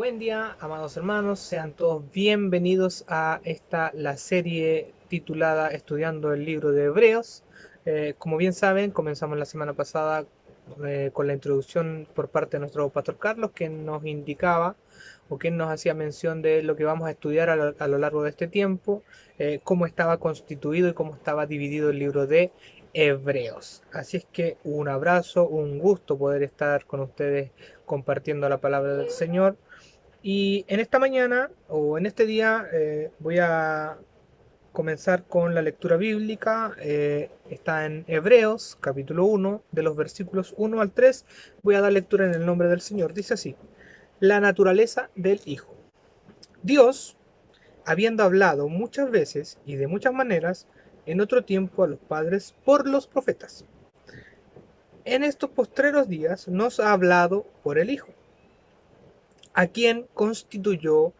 Buen día, amados hermanos, sean todos bienvenidos a la serie titulada Estudiando el libro de Hebreos. Como bien saben, comenzamos la semana pasada con la introducción por parte de nuestro pastor Carlos, que nos indicaba o que nos hacía mención de lo que vamos a estudiar a lo largo de este tiempo, cómo estaba constituido y cómo estaba dividido el libro de Hebreos. Así es que un abrazo, un gusto poder estar con ustedes compartiendo la palabra del Señor. Y en esta mañana o en este día voy a comenzar con la lectura bíblica. Está en Hebreos capítulo 1, de los versículos 1 al 3. Voy a dar lectura en el nombre del Señor. Dice así: la naturaleza del Hijo. Dios, habiendo hablado muchas veces y de muchas maneras en otro tiempo a los padres por los profetas, en estos postreros días nos ha hablado por el Hijo, a quien constituyó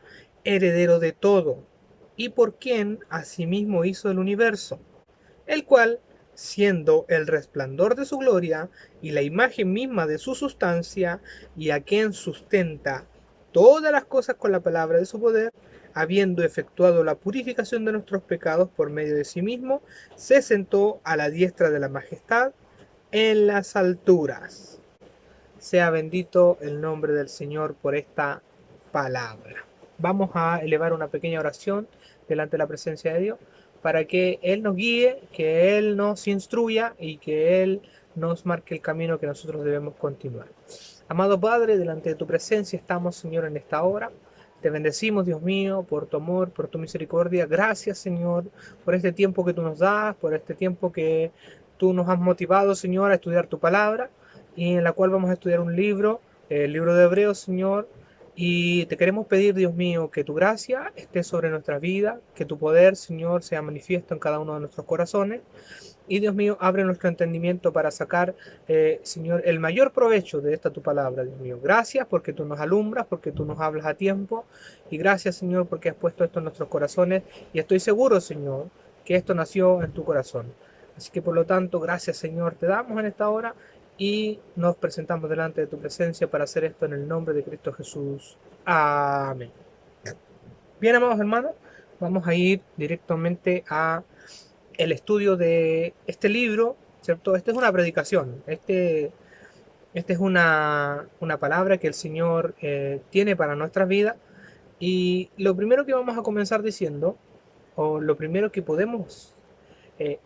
heredero de todo, y por quien asimismo hizo el universo, el cual, siendo el resplandor de su gloria y la imagen misma de su sustancia, y a quien sustenta todas las cosas con la palabra de su poder, habiendo efectuado la purificación de nuestros pecados por medio de sí mismo, se sentó a la diestra de la majestad en las alturas. Sea bendito el nombre del Señor por esta palabra. Vamos a elevar una pequeña oración delante de la presencia de Dios para que Él nos guíe, que Él nos instruya y que Él nos marque el camino que nosotros debemos continuar. Amado Padre, delante de tu presencia estamos, Señor, en esta hora. Te bendecimos, Dios mío, por tu amor, por tu misericordia. Gracias, Señor, por este tiempo que tú nos das, por este tiempo que tú nos has motivado, Señor, a estudiar tu palabra, y en la cual vamos a estudiar un libro, el libro de Hebreos, Señor. Y te queremos pedir, Dios mío, que tu gracia esté sobre nuestra vida, que tu poder, Señor, sea manifiesto en cada uno de nuestros corazones. Y Dios mío, abre nuestro entendimiento para sacar, Señor, el mayor provecho de esta tu palabra, Dios mío. Gracias porque tú nos alumbras, porque tú nos hablas a tiempo. Y gracias, Señor, porque has puesto esto en nuestros corazones. Y estoy seguro, Señor, que esto nació en tu corazón. Así que por lo tanto, gracias, Señor, te damos en esta hora y nos presentamos delante de tu presencia para hacer esto en el nombre de Cristo Jesús. Amén. Bien, amados hermanos, vamos a ir directamente a el estudio de este libro, ¿cierto? Esta es una predicación, este es una palabra que el Señor tiene para nuestras vidas. Y lo primero que vamos a comenzar diciendo, o lo primero eh,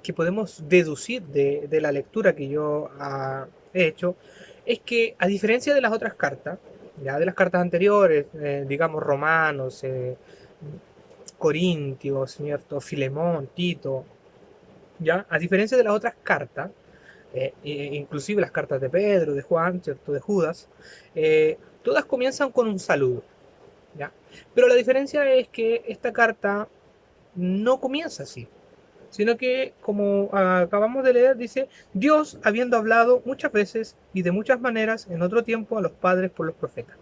que podemos deducir de la lectura que yo he hecho, es que a diferencia de las otras cartas, ya de las cartas anteriores, digamos Romanos, Corintios, ¿cierto? Filemón, Tito, ya a diferencia de las otras cartas, inclusive las cartas de Pedro, de Juan, ¿cierto? De Judas, todas comienzan con un saludo, ¿ya? Pero la diferencia es que esta carta no comienza así, sino que, como acabamos de leer, dice: Dios, habiendo hablado muchas veces y de muchas maneras en otro tiempo a los padres por los profetas.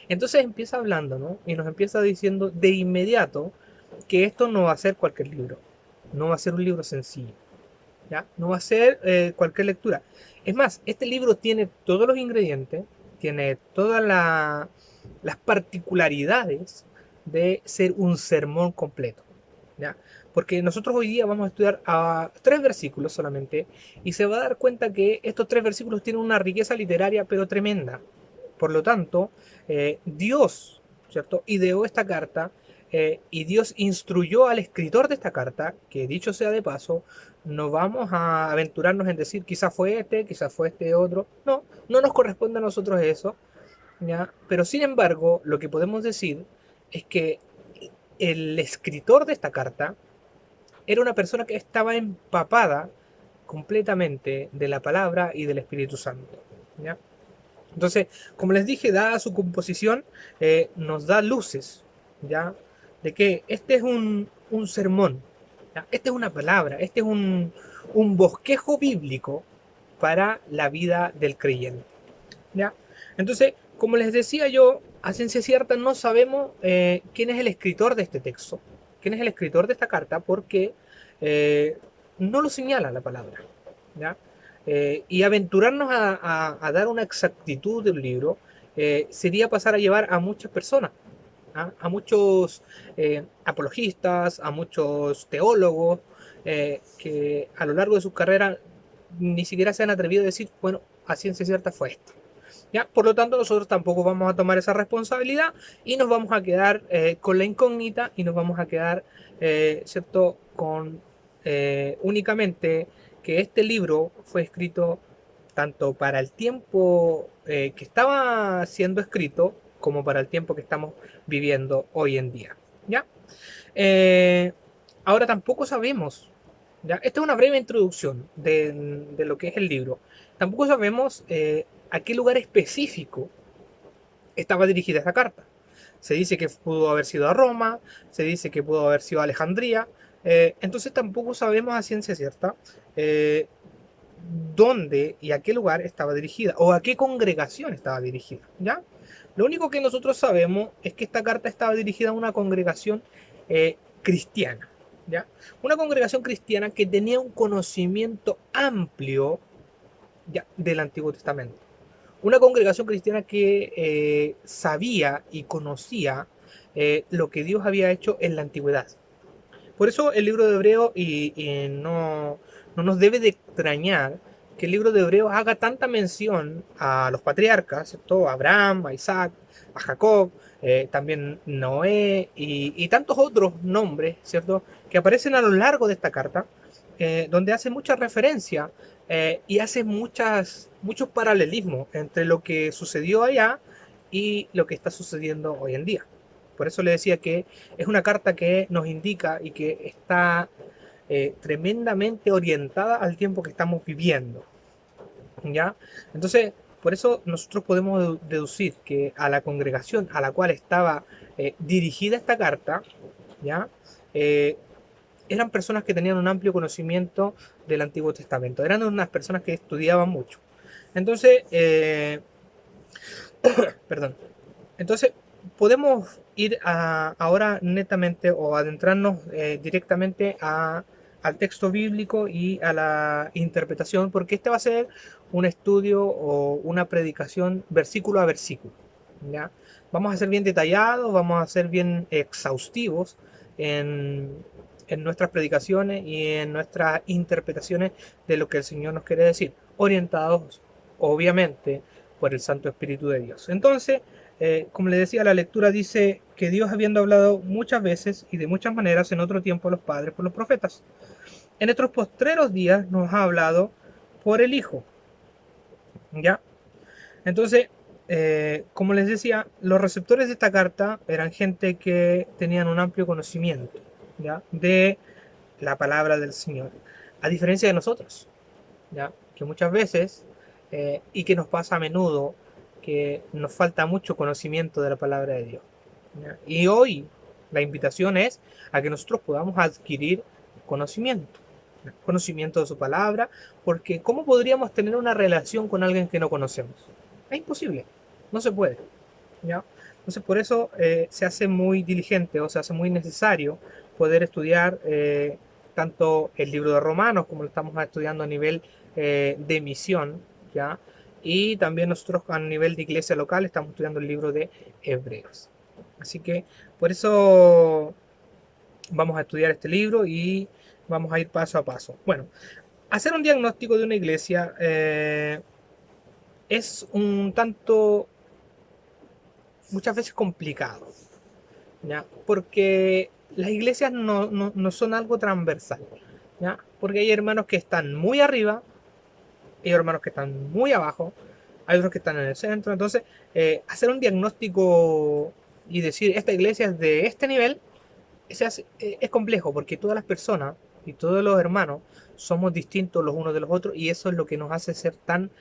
Entonces empieza hablando, ¿no? Y nos empieza diciendo de inmediato que esto no va a ser cualquier libro, no va a ser un libro sencillo, ¿ya? No va a ser cualquier lectura. Es más, este libro tiene todos los ingredientes, tiene todas las particularidades de ser un sermón completo, ¿ya? Porque nosotros hoy día vamos a estudiar a 3 versículos solamente, y se va a dar cuenta que estos 3 versículos tienen una riqueza literaria pero tremenda. Por lo tanto, Dios, ¿cierto?, ideó esta carta, y Dios instruyó al escritor de esta carta, que dicho sea de paso, no vamos a aventurarnos en decir quizás fue este otro. No, no nos corresponde a nosotros eso, ¿ya? Pero sin embargo, lo que podemos decir es que el escritor de esta carta era una persona que estaba empapada completamente de la palabra y del Espíritu Santo, ¿ya? Entonces, como les dije, dada su composición, nos da luces, ¿ya? De que este es un sermón, ¿ya? Este es una palabra, este es un bosquejo bíblico para la vida del creyente, ¿ya? Entonces, como les decía yo, a ciencia cierta no sabemos quién es el escritor de este texto, quién es el escritor de esta carta, porque eh, no lo señala la palabra, ¿ya? Y aventurarnos a dar una exactitud del libro sería pasar a llevar a muchas personas, ¿ah? A muchos apologistas, a muchos teólogos, que a lo largo de sus carreras ni siquiera se han atrevido a decir, bueno, a ciencia cierta fue esto. ¿Ya? Por lo tanto, nosotros tampoco vamos a tomar esa responsabilidad y nos vamos a quedar con la incógnita y nos vamos a quedar, ¿cierto?, con únicamente que este libro fue escrito tanto para el tiempo que estaba siendo escrito como para el tiempo que estamos viviendo hoy en día. ¿Ya? Eh, Ahora tampoco sabemos, ¿ya? Esta es una breve introducción de lo que es el libro. Tampoco sabemos a qué lugar específico estaba dirigida esta carta. Se dice que pudo haber sido a Roma, se dice que pudo haber sido a Alejandría, entonces tampoco sabemos a ciencia cierta eh, dónde y a qué lugar estaba dirigida o a qué congregación estaba dirigida, ¿ya? Lo único que nosotros sabemos es que esta carta estaba dirigida a una congregación cristiana, ¿ya? Una congregación cristiana que tenía un conocimiento amplio, ¿ya?, del Antiguo Testamento. Una congregación cristiana que sabía y conocía lo que Dios había hecho en la antigüedad. Por eso el libro de Hebreo, y no nos debe de extrañar que el libro de Hebreo haga tanta mención a los patriarcas, ¿cierto? A Abraham, a Isaac, a Jacob, también Noé y tantos otros nombres, ¿cierto?, que aparecen a lo largo de esta carta, donde hace mucha referencia y hace muchos paralelismos entre lo que sucedió allá y lo que está sucediendo hoy en día. Por eso le decía que es una carta que nos indica y que está tremendamente orientada al tiempo que estamos viviendo, ¿ya? Entonces, por eso nosotros podemos deducir que a la congregación a la cual estaba dirigida esta carta, ¿ya?, Eh, eran personas que tenían un amplio conocimiento del Antiguo Testamento, eran unas personas que estudiaban mucho. Entonces, perdón, entonces podemos ir ahora netamente o adentrarnos directamente al texto bíblico y a la interpretación, porque este va a ser un estudio o una predicación versículo a versículo, ¿ya? Vamos a ser bien detallados, vamos a ser bien exhaustivos en, en nuestras predicaciones y en nuestras interpretaciones de lo que el Señor nos quiere decir, orientados obviamente por el Santo Espíritu de Dios. Entonces, como les decía, la lectura dice que Dios, habiendo hablado muchas veces y de muchas maneras en otro tiempo a los padres por los profetas, en estos postreros días nos ha hablado por el Hijo. ¿Ya? Entonces, como les decía, los receptores de esta carta eran gente que tenían un amplio conocimiento, ¿ya?, de la palabra del Señor, a diferencia de nosotros, ¿ya?, que muchas veces, y que nos pasa a menudo, que nos falta mucho conocimiento de la palabra de Dios, ¿ya? Y hoy la invitación es a que nosotros podamos adquirir conocimiento, ¿ya?, conocimiento de su palabra, porque ¿cómo podríamos tener una relación con alguien que no conocemos? Es imposible, no se puede, ¿ya? Entonces por eso se hace muy diligente o se hace muy necesario poder estudiar tanto el libro de Romanos como lo estamos estudiando a nivel de misión, ¿ya? Y también nosotros a nivel de iglesia local estamos estudiando el libro de Hebreos. Así que por eso vamos a estudiar este libro y vamos a ir paso a paso. Bueno, hacer un diagnóstico de una iglesia es un tanto, muchas veces complicado, ¿ya? Porque las iglesias no son algo transversal, ¿ya? Porque hay hermanos que están muy arriba, hay hermanos que están muy abajo, hay otros que están en el centro. Entonces, hacer un diagnóstico y decir esta iglesia es de este nivel es complejo, porque todas las personas y todos los hermanos somos distintos los unos de los otros, y eso es lo que nos hace ser tan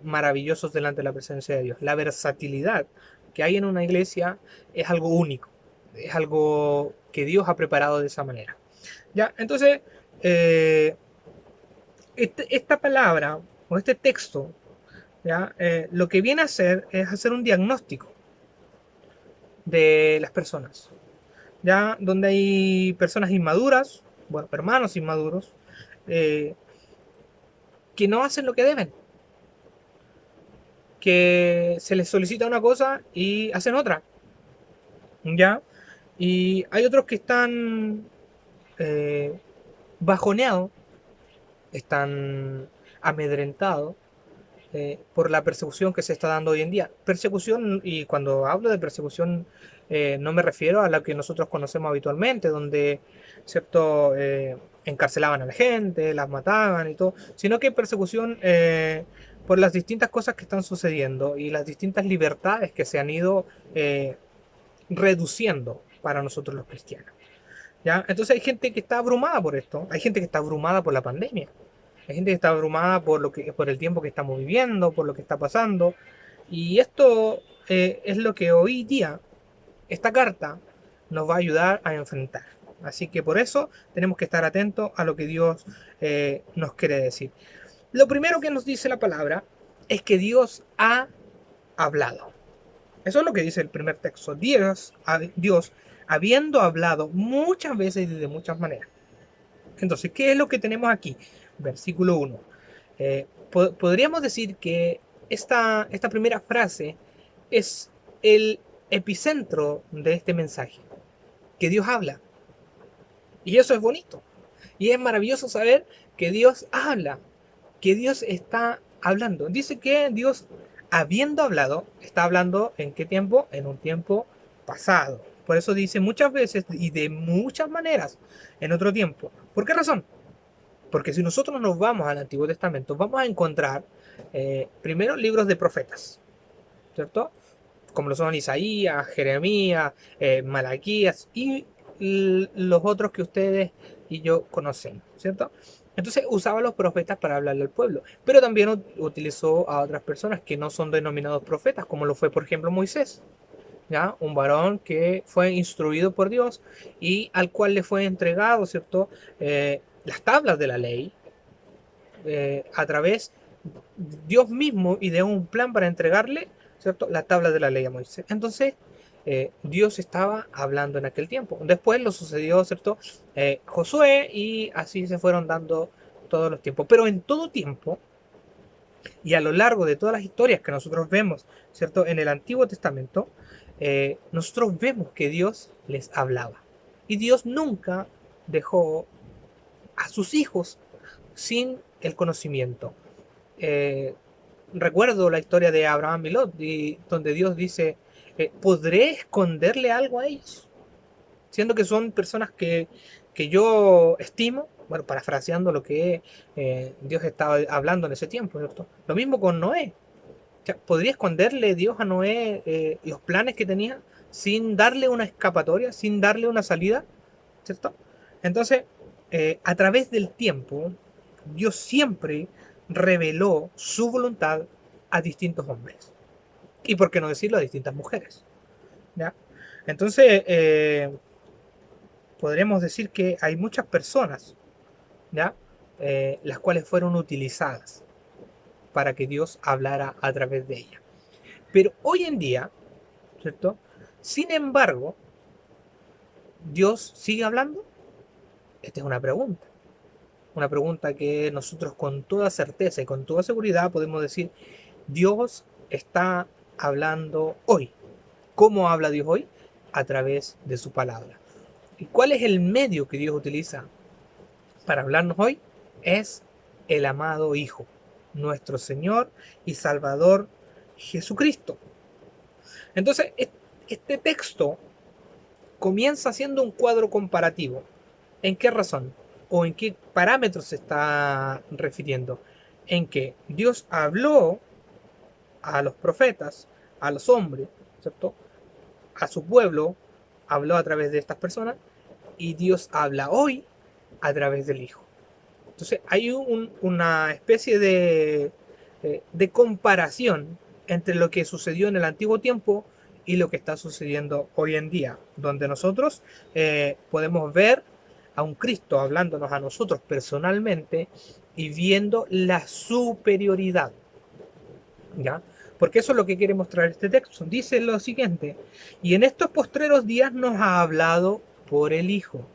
maravillosos delante de la presencia de Dios. La versatilidad que hay en una iglesia es algo único, es algo que Dios ha preparado de esa manera. Ya, entonces, esta palabra o este texto, ¿ya? Lo que viene a hacer es hacer un diagnóstico de las personas, ya, donde hay personas inmaduras, bueno, hermanos inmaduros, eh, que no hacen lo que deben, que se les solicita una cosa y hacen otra, ¿ya? Y hay otros que están eh, bajoneados, están amedrentados por la persecución que se está dando hoy en día. Persecución, y cuando hablo de persecución, no me refiero a la que nosotros conocemos habitualmente, donde, ¿cierto? Encarcelaban a la gente, las mataban y todo, sino que persecución por las distintas cosas que están sucediendo y las distintas libertades que se han ido reduciendo para nosotros los cristianos. ¿Ya? Entonces hay gente que está abrumada por esto, hay gente que está abrumada por la pandemia, hay gente que está abrumada por el tiempo que estamos viviendo, por lo que está pasando. Y esto es lo que hoy día, esta carta, nos va a ayudar a enfrentar. Así que por eso tenemos que estar atentos a lo que Dios nos quiere decir. Lo primero que nos dice la palabra es que Dios ha hablado. Eso es lo que dice el primer texto. Dios habiendo hablado muchas veces y de muchas maneras. Entonces, ¿qué es lo que tenemos aquí? Versículo 1. Podríamos decir que esta primera frase es el epicentro de este mensaje, que Dios habla. Y eso es bonito. Y es maravilloso saber que Dios habla, que Dios está hablando. Dice que Dios, habiendo hablado, está hablando ¿en qué tiempo? En un tiempo pasado. Por eso dice muchas veces y de muchas maneras en otro tiempo. ¿Por qué razón? Porque si nosotros nos vamos al Antiguo Testamento, vamos a encontrar primero libros de profetas, ¿cierto? Como lo son Isaías, Jeremías, Malaquías y los otros que ustedes y yo conocen, ¿cierto? Entonces usaba a los profetas para hablarle al pueblo, pero también utilizó a otras personas que no son denominados profetas, como lo fue por ejemplo Moisés, ¿ya? Un varón que fue instruido por Dios y al cual le fue entregado, ¿cierto? Las tablas de la ley a través de Dios mismo y de un plan para entregarle, ¿cierto? La tabla de la ley a Moisés. Entonces, Dios estaba hablando en aquel tiempo. Después lo sucedió, ¿cierto? Josué y así se fueron dando todos los tiempos. Pero en todo tiempo y a lo largo de todas las historias que nosotros vemos, ¿cierto? En el Antiguo Testamento, nosotros vemos que Dios les hablaba. Y Dios nunca dejó a sus hijos sin el conocimiento. Eh, Recuerdo la historia de Abraham y Lot, donde Dios dice, ¿podré esconderle algo a ellos? Siendo que son personas que yo estimo, bueno, parafraseando lo que Dios estaba hablando en ese tiempo, ¿cierto? Lo mismo con Noé. O sea, ¿podría esconderle Dios a Noé los planes que tenía sin darle una escapatoria, sin darle una salida? ¿Cierto? Entonces, a través del tiempo, Dios siempre reveló su voluntad a distintos hombres. Y por qué no decirlo a distintas mujeres. ¿Ya? Entonces, podríamos decir que hay muchas personas, ¿ya? Las cuales fueron utilizadas para que Dios hablara a través de ellas. Pero hoy en día, ¿cierto? Sin embargo, ¿Dios sigue hablando? Esta es una pregunta. Una pregunta que nosotros con toda certeza y con toda seguridad podemos decir, Dios está hablando hoy. ¿Cómo habla Dios hoy? A través de su palabra. ¿Y cuál es el medio que Dios utiliza para hablarnos hoy? Es el amado Hijo, nuestro Señor y Salvador Jesucristo. Entonces, este texto comienza haciendo un cuadro comparativo. ¿En qué razón? ¿O en qué parámetros se está refiriendo? En que Dios habló a los profetas, a los hombres, ¿cierto? A su pueblo, habló a través de estas personas, y Dios habla hoy a través del Hijo. Entonces hay una especie de comparación entre lo que sucedió en el antiguo tiempo y lo que está sucediendo hoy en día, donde nosotros podemos ver a un Cristo hablándonos a nosotros personalmente y viendo la superioridad, ¿ya? Porque eso es lo que quiere mostrar este texto. Dice lo siguiente, y en estos postreros días nos ha hablado por el Hijo.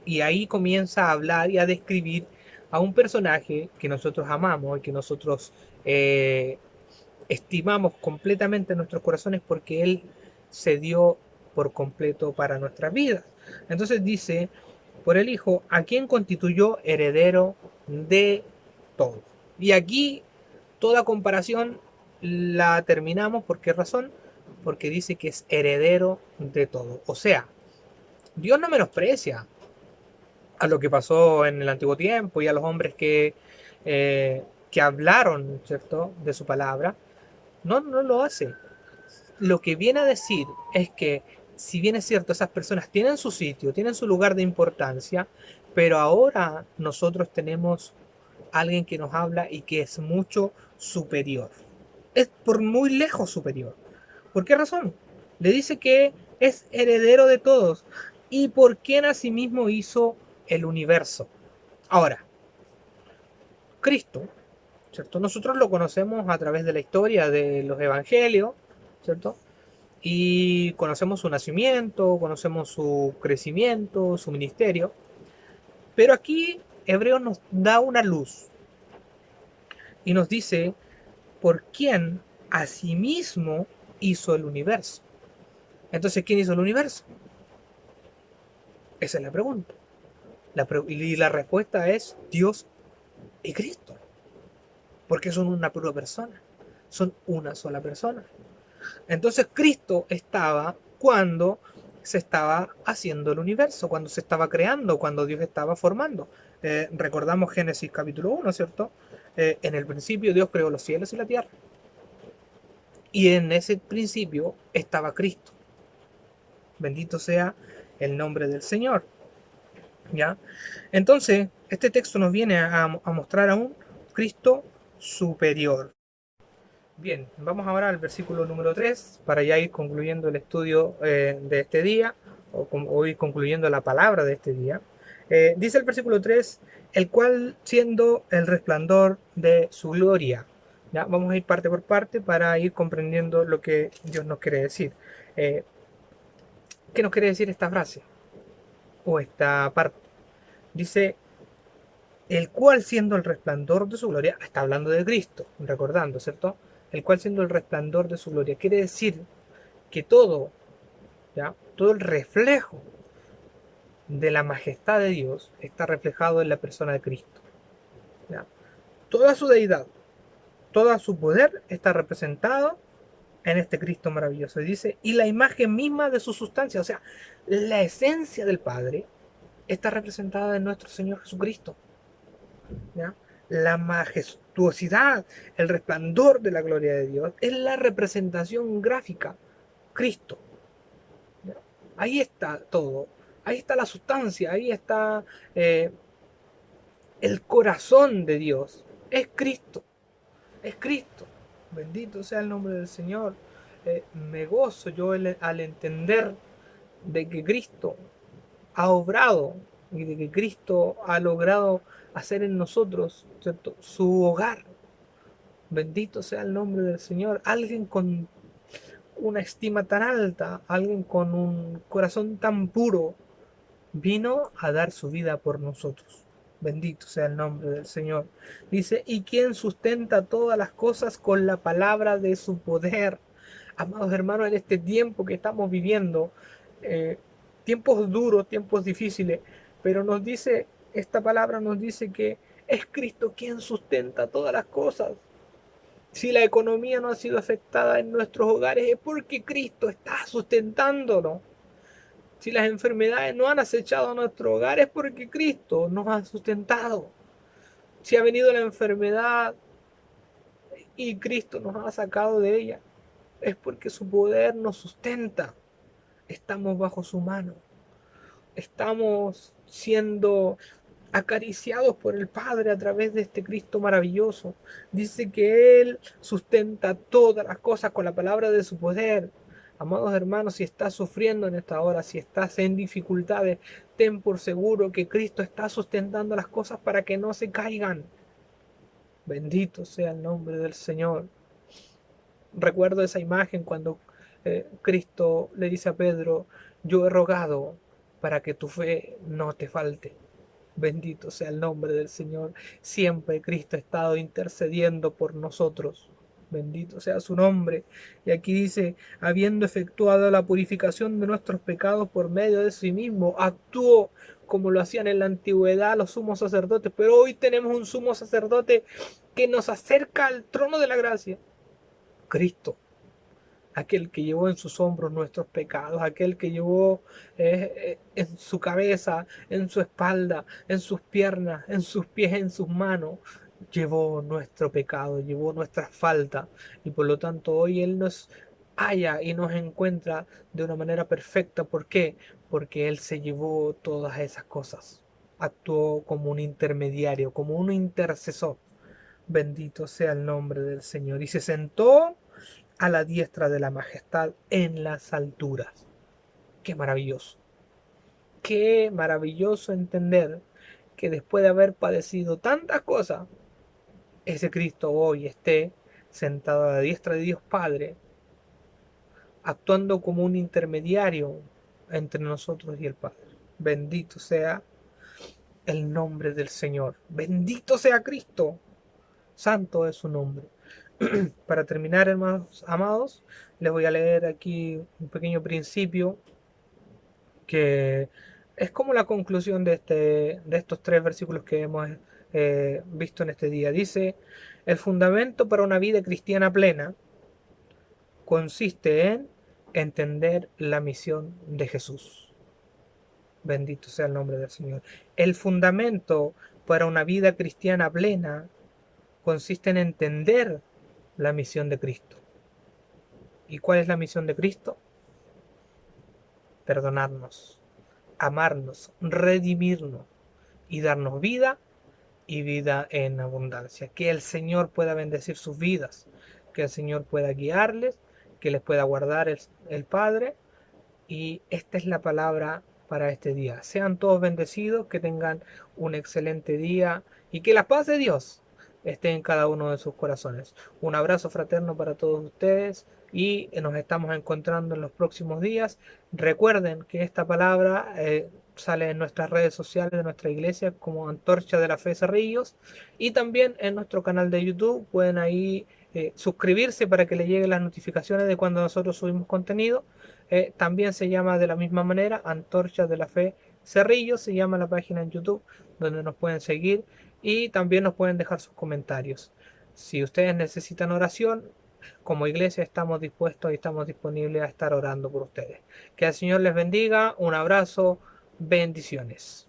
Y ahí comienza a hablar y a describir a un personaje que nosotros amamos y que nosotros estimamos completamente en nuestros corazones porque Él se dio por completo para nuestras vidas. Entonces dice, por el Hijo, a quien constituyó heredero de todo. Y aquí toda comparación la terminamos. ¿Por qué razón? Porque dice que es heredero de todo. O sea, Dios no menosprecia a lo que pasó en el antiguo tiempo y a los hombres que hablaron, ¿cierto?, de su palabra. No, no lo hace. Lo que viene a decir es que, si bien es cierto, esas personas tienen su sitio, tienen su lugar de importancia, pero ahora nosotros tenemos alguien que nos habla y que es mucho superior. Es por muy lejos superior. ¿Por qué razón? Le dice que es heredero de todos y por quien asimismo hizo el universo. Ahora, Cristo, ¿cierto? Nosotros lo conocemos a través de la historia de los evangelios, ¿cierto? Y conocemos su nacimiento, conocemos su crecimiento, su ministerio. Pero aquí Hebreo nos da una luz y nos dice por quién asimismo hizo el universo. Entonces, ¿quién hizo el universo? Esa es la pregunta. Y la respuesta es Dios y Cristo. Porque son una pura persona. Son una sola persona. Entonces Cristo estaba cuando se estaba haciendo el universo, cuando se estaba creando, cuando Dios estaba formando. Recordamos Génesis capítulo 1, ¿cierto? En el principio Dios creó los cielos y la tierra. Y en ese principio estaba Cristo. Bendito sea el nombre del Señor. ¿Ya? Entonces, este texto nos viene a mostrar a un Cristo superior. Bien, vamos ahora al versículo número 3 para ya ir concluyendo el estudio de este día, o ir concluyendo la palabra de este día. Dice el versículo 3, el cual siendo el resplandor de su gloria. ¿Ya? Vamos a ir parte por parte para ir comprendiendo lo que Dios nos quiere decir. Eh, ¿Qué nos quiere decir esta frase o esta parte? Dice, el cual siendo el resplandor de su gloria, está hablando de Cristo, recordando, ¿cierto? El cual siendo el resplandor de su gloria, quiere decir que todo, ¿ya? Todo el reflejo de la majestad de Dios está reflejado en la persona de Cristo, ¿ya? Toda su deidad, todo su poder está representado en este Cristo maravilloso. Y dice, y la imagen misma de su sustancia, o sea, la esencia del Padre, está representada en nuestro Señor Jesucristo. ¿Ya? La majestuosidad, el resplandor de la gloria de Dios es la representación gráfica, Cristo. ¿Ya? Ahí está todo, ahí está la sustancia, ahí está eh, el corazón de Dios. Es Cristo, es Cristo. Bendito sea el nombre del Señor. Me gozo yo al entender de que Cristo ha obrado y de que Cristo ha logrado hacer en nosotros, ¿cierto?, su hogar. Bendito sea el nombre del Señor. Alguien con una estima tan alta, alguien con un corazón tan puro, vino a dar su vida por nosotros. Bendito sea el nombre del Señor. Dice, y quien sustenta todas las cosas con la palabra de su poder. Amados hermanos, en este tiempo que estamos viviendo, eh, tiempos duros, tiempos difíciles, pero nos dice, esta palabra nos dice que es Cristo quien sustenta todas las cosas. Si la economía no ha sido afectada en nuestros hogares es porque Cristo está sustentándonos. Si las enfermedades no han acechado a nuestro hogar es porque Cristo nos ha sustentado. Si ha venido la enfermedad y Cristo nos ha sacado de ella, es porque su poder nos sustenta. Estamos bajo su mano. Estamos siendo acariciados por el Padre a través de este Cristo maravilloso. Dice que Él sustenta todas las cosas con la palabra de su poder. Amados hermanos, si estás sufriendo en esta hora, si estás en dificultades, ten por seguro que Cristo está sustentando las cosas para que no se caigan. Bendito sea el nombre del Señor. Recuerdo esa imagen cuando Cristo le dice a Pedro, yo he rogado para que tu fe no te falte. Bendito sea el nombre del Señor. Siempre Cristo ha estado intercediendo por nosotros. Bendito sea su nombre. Y aquí dice, habiendo efectuado la purificación de nuestros pecados por medio de sí mismo, actuó como lo hacían en la antigüedad los sumos sacerdotes. Pero hoy tenemos un sumo sacerdote que nos acerca al trono de la gracia. Cristo, aquel que llevó en sus hombros nuestros pecados, aquel que llevó en su cabeza, en su espalda, en sus piernas, en sus pies, en sus manos, llevó nuestro pecado, llevó nuestra falta, y por lo tanto hoy Él nos halla y nos encuentra de una manera perfecta. ¿Por qué? Porque Él se llevó todas esas cosas, actuó como un intermediario, como un intercesor. Bendito sea el nombre del Señor. Y se sentó a la diestra de la majestad en las alturas. Qué maravilloso. Qué maravilloso entender que después de haber padecido tantas cosas, ese Cristo hoy esté sentado a la diestra de Dios Padre, actuando como un intermediario entre nosotros y el Padre. Bendito sea el nombre del Señor. Bendito sea Cristo. Santo es su nombre. Para terminar, hermanos amados, les voy a leer aquí un pequeño principio que es como la conclusión de estos tres versículos que hemos visto en este día. Dice, el fundamento para una vida cristiana plena consiste en entender la misión de Jesús. Bendito sea el nombre del Señor. El fundamento para una vida cristiana plena consiste en entender la misión de Cristo. ¿Y cuál es la misión de Cristo? Perdonarnos, amarnos, redimirnos y darnos vida y vida en abundancia. Que el Señor pueda bendecir sus vidas, que el Señor pueda guiarles, que les pueda guardar el Padre. Y esta es la palabra para este día. Sean todos bendecidos, que tengan un excelente día y que la paz de Dios esté en cada uno de sus corazones. Un abrazo fraterno para todos ustedes y nos estamos encontrando en los próximos días. Recuerden que esta palabra sale en nuestras redes sociales de nuestra iglesia como Antorcha de la Fe Cerrillos, y también en nuestro canal de YouTube. Pueden ahí suscribirse para que les lleguen las notificaciones de cuando nosotros subimos contenido. También se llama de la misma manera, Antorcha de la Fe Cerrillos, se llama la página en YouTube, donde nos pueden seguir y también nos pueden dejar sus comentarios. Si ustedes necesitan oración, como iglesia estamos dispuestos y estamos disponibles a estar orando por ustedes. Que el Señor les bendiga, un abrazo, bendiciones.